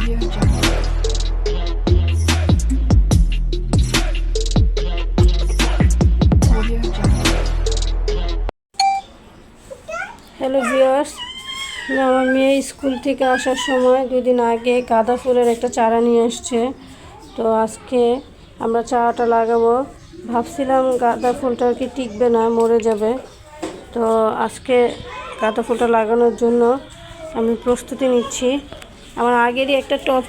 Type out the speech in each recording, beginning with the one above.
Hello viewers, আমার মেয়ে school থেকে আসার সময় 2 দিন আগে গাঁদা ফুলের একটা চারা নিয়ে আসছে। তো আজকে আমরা চারাটা লাগাবো। ভাবছিলাম গাঁদা ফুলটা কি টিকবে না, মরে যাবে। তো আজকে গাঁদা ফুলটা লাগানোর জন্য আমি প্রস্তুতি নিচ্ছি। আমার আগেরই একটা টব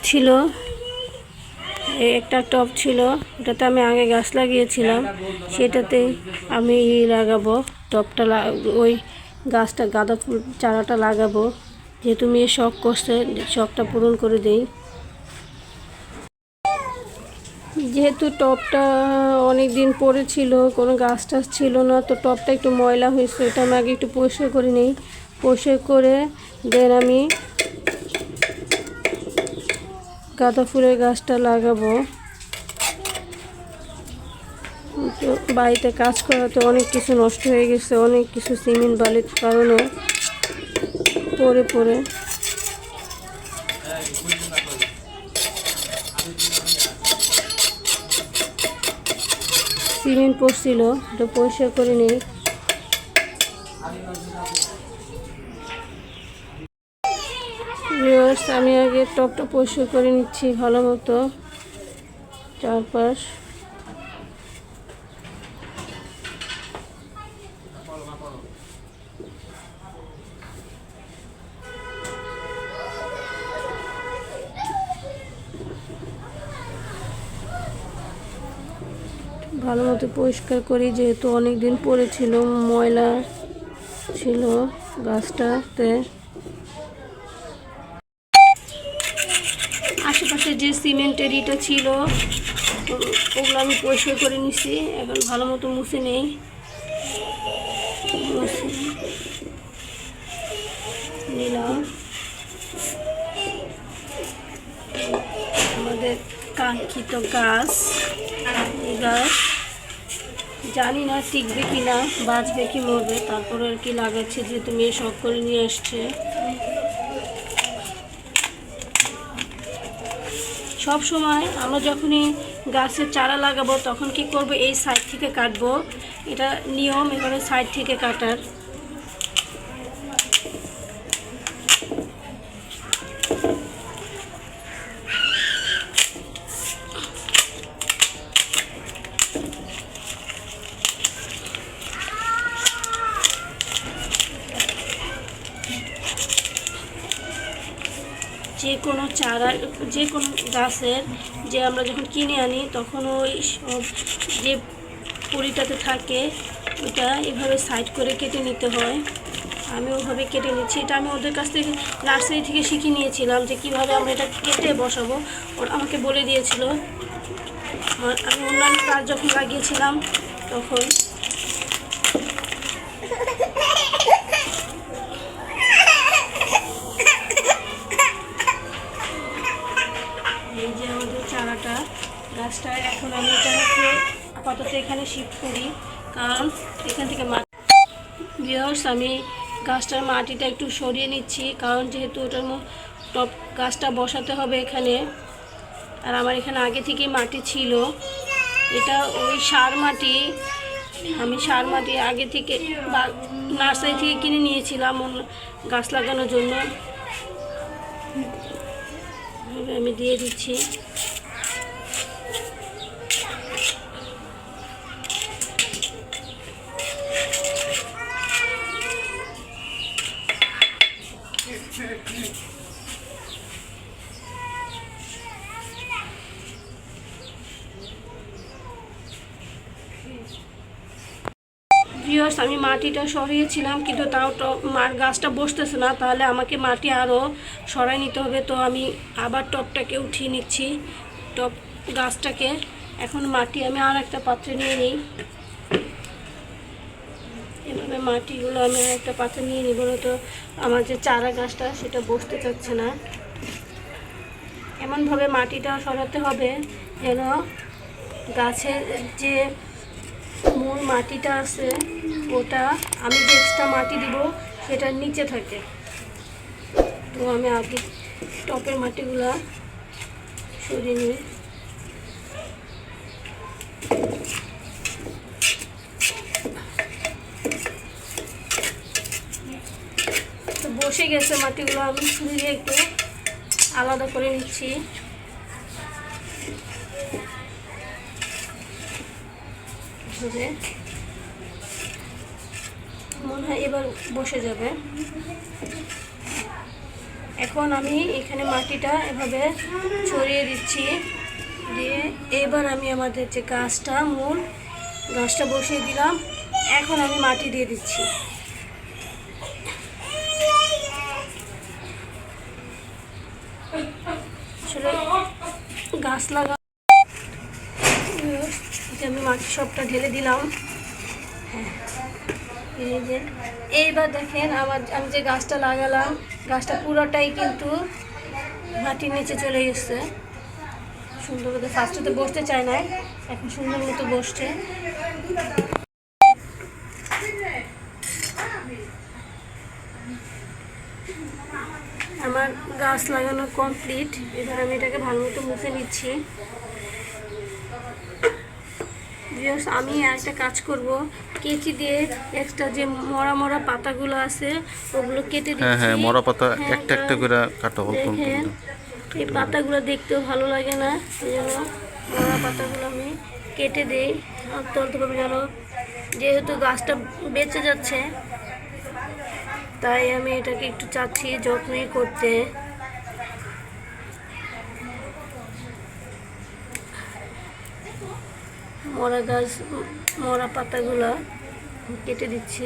ছিল, ওটাতে আমি আগে গাছ লাগিয়েছিলাম, সেটাতেই আমি লাগাবো টবটা, ওই গাছটা গাঁদা ফুল চারাটা লাগাবো। যেহেতু মেয়ে শখ করছে, শখটা পূরণ করে দেই। যেহেতু টবটা অনেক দিন পরে ছিল, কোনো গাছ টাছ ছিল না, তো টবটা একটু ময়লা হয়েছে। এটা আমি আগে একটু পরিষ্কার করে নিই। পরিষ্কার করে দেন আমি গাঁদা ফুলের গাছটা লাগাবো। তো বাড়িতে কাজ করাতে অনেক কিছু নষ্ট হয়ে গেছে, অনেক কিছু সিমেন্ট বালির কারণে পরে সিমেন্ট পড়ছিল, এটা পরিষ্কার করে নিই। আমি আগে টবটা পরিষ্কার করে নিচ্ছি ভালো মতো, চারপাশ। ভালো মতো পরিষ্কার করি, যেহেতু অনেক দিন পরে ছিল, ময়লা ছিল গাছটাতে। আশেপাশে যে সিমেন্টের ইটা ছিল ওগুলো আমি পরিষ্কার করে নিছি। এখন ভালো মতো মুছে নেই। নিলাম আমাদের কাঙ্ক্ষিত গাছ। এই গাছ জানি না টিকবে কি না, বাঁচবে কি মরবে, তারপরে আর কি লাগাচ্ছে, যেহেতু মেয়ে শখ করে নিয়ে আসছে। সব সময় আমরা যখনই গাছের চারা লাগাবো তখন কি করব, এই সাইড থেকে কাটবো। এটা নিয়ম, এভাবে সাইড থেকে কাটার। যে কোনো চারা, যে কোনো গাছের যে আমরা যখন কিনে আনি তখন ওই সব যে পুরিটাতে থাকে ওটা এভাবে সাইড করে কেটে নিতে হয়। আমি ওভাবে কেটে নিচ্ছি। এটা আমি ওদের কাছ থেকে নার্সারি থেকে শিখে নিয়েছিলাম যে কিভাবে আমরা এটা কেটে বসাবো। ওরা আমাকে বলে দিয়েছিল। আমি অন্যান্য গাছ যখন লাগিয়েছিলাম তখন এই যে আমাদের চারাটা, গাছটা এখন আমি এটাকে আপাতত এখানে শিফট করি, কারণ এখান থেকে আমি গাছটার মাটিটা একটু সরিয়ে নিচ্ছি, কারণ যেহেতু ওটার টপ গাছটা বসাতে হবে এখানে। আর আমার এখানে আগে থেকেই মাটি ছিল, এটা ওই সার মাটি। আমি সার মাটি আগে থেকে নার্সারি থেকে কিনে নিয়েছিলাম গাছ লাগানোর জন্য। আমি দিয়ে দিচ্ছি। ভিউয়ার্স, আমি মাটিটা সরিয়েছিলাম, কিন্তু তাও গাছটা বসতেছে না, তাহলে আমাকে মাটি আরও সরাই নিতে হবে। তো আমি আবার টবটাকে উঠিয়ে নিচ্ছি, টব গাছটাকে। এখন মাটি আমি আর একটা পাত্রে নিয়ে নিই। এভাবে মাটিগুলো আমি আর একটা পাত্রে নিয়ে নিই, তো আমার যে চারা গাছটা সেটা বসতে চাচ্ছে না। এমনভাবে মাটিটা সরাতে হবে যেন গাছের যে মূল মাটিটা আছে ওটা, আমি যে এক্সট্রা মাটি দিব সেটার নিচে থাকে। তো আমি আগে টপের মাটিগুলা সরিয়ে নিই। তো বসে গেছে মাটিগুলো, আমি ছুরি দিয়ে একটু আলাদা করে নিচ্ছি। মনে হয় এবার বসে যাবে। এখন আমি এখানে মাটিটা এভাবে ছড়িয়ে দিচ্ছি, দিয়ে এবার আমি আমাদের যে গাছটা মূল গাছটা বসিয়ে দিলাম। এখন আমি মাটি দিয়ে দিচ্ছি। আসলে গাছ লাগা আমি মাটি সবটা ঢেলে দিলাম। হ্যাঁ, এই যে এইবার দেখেন আমি যে গাছটা লাগালাম, গাছটা পুরোটাই কিন্তু মাটির নিচে চলে গেছে। সুন্দর মতো ফার্স্টে তো বসতে চায় না, এখন সুন্দর মতো বসছে। আমার গাছ লাগানো কমপ্লিট। এবার আমি এটাকে ভালো মতো মুছে নিচ্ছি। আমি একটা কাজ করব, কেচি দিয়ে এক্সট্রা যে মরা মরা পাতাগুলো আছে ওগুলো কেটে দিচ্ছি। হ্যাঁ, মরা পাতা একটা একটা করে কাটা অল্প অল্প। এই পাতাগুলো দেখতেও ভালো লাগে না, এই জন্য মরা পাতাগুলো আমি কেটে দিই আস্তে আস্তে, যেন যেহেতু গাছটা বেঁচে যাচ্ছে তাই আমি এটাকে একটু চাচ্ছি যত্নই করতে। মরা গাছ মরা পাতাগুলো কেটে দিচ্ছি।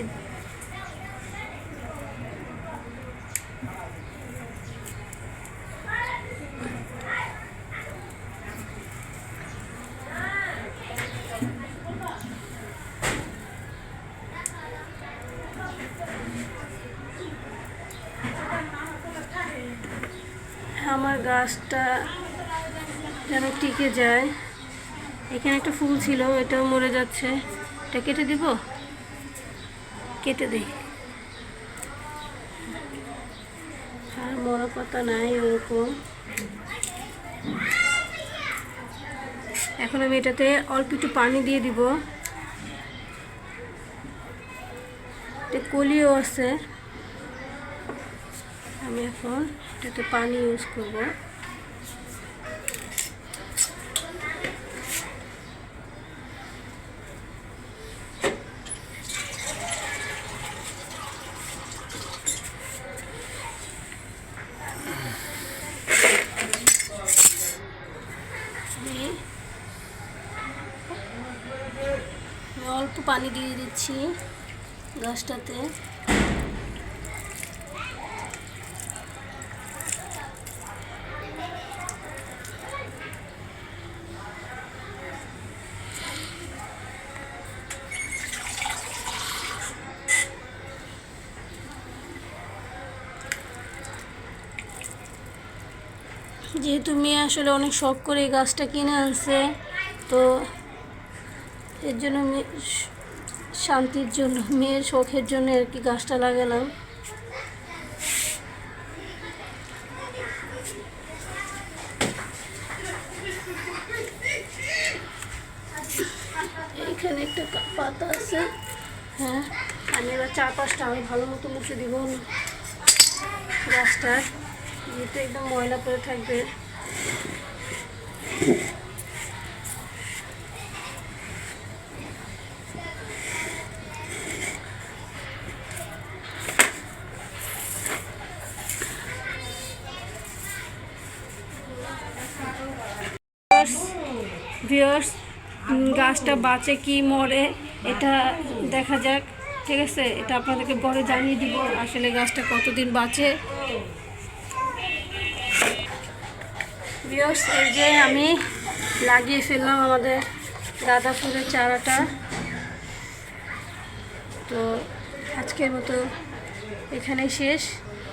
আমার গাছটা যেন টিকে যায়। এখানে একটা ফুল ছিল, এটাও মরে যাচ্ছে। এটা কেটে দিব, কেটে দিই। আর মরা পাতা নাই ওরকম। এখন আমি এটাতে অল্প একটু পানি দিয়ে দিব। এটা কলিও আছে, আমি এখন এটাতে পানি ইউজ করব। অল্প পানি দিয়ে দিচ্ছি গাছটাতে। যেহেতু মেয়ে আসলে অনেক শখ করে এই গাছটা কিনে আনছে, তো এর জন্য শান্তির জন্য, মেয়ের শখের জন্য আর কি গাছটা লাগালাম। এইখানে একটা পাতা আছে। হ্যাঁ, আমি এবার 4-5টা আমি ভালো মতো মুছে দিব গাছটা, যেহেতু একদম ময়লা পড়ে থাকবে। ভিউয়ার্স, গাছটা বাঁচে কি মরে এটা দেখা যাক, ঠিক আছে? এটা আপনাদেরকে পরে জানিয়ে দিব আসলে গাছটা কতদিন বাঁচে। ভিউয়ার্স, এই যে আমি লাগিয়ে ফেললাম আমাদের গাঁদা ফুলের চারাটা। তো আজকের মতো এখানেই শেষ।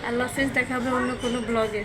আল্লাহ হাফেজ, দেখা হবে অন্য কোনো ব্লগে।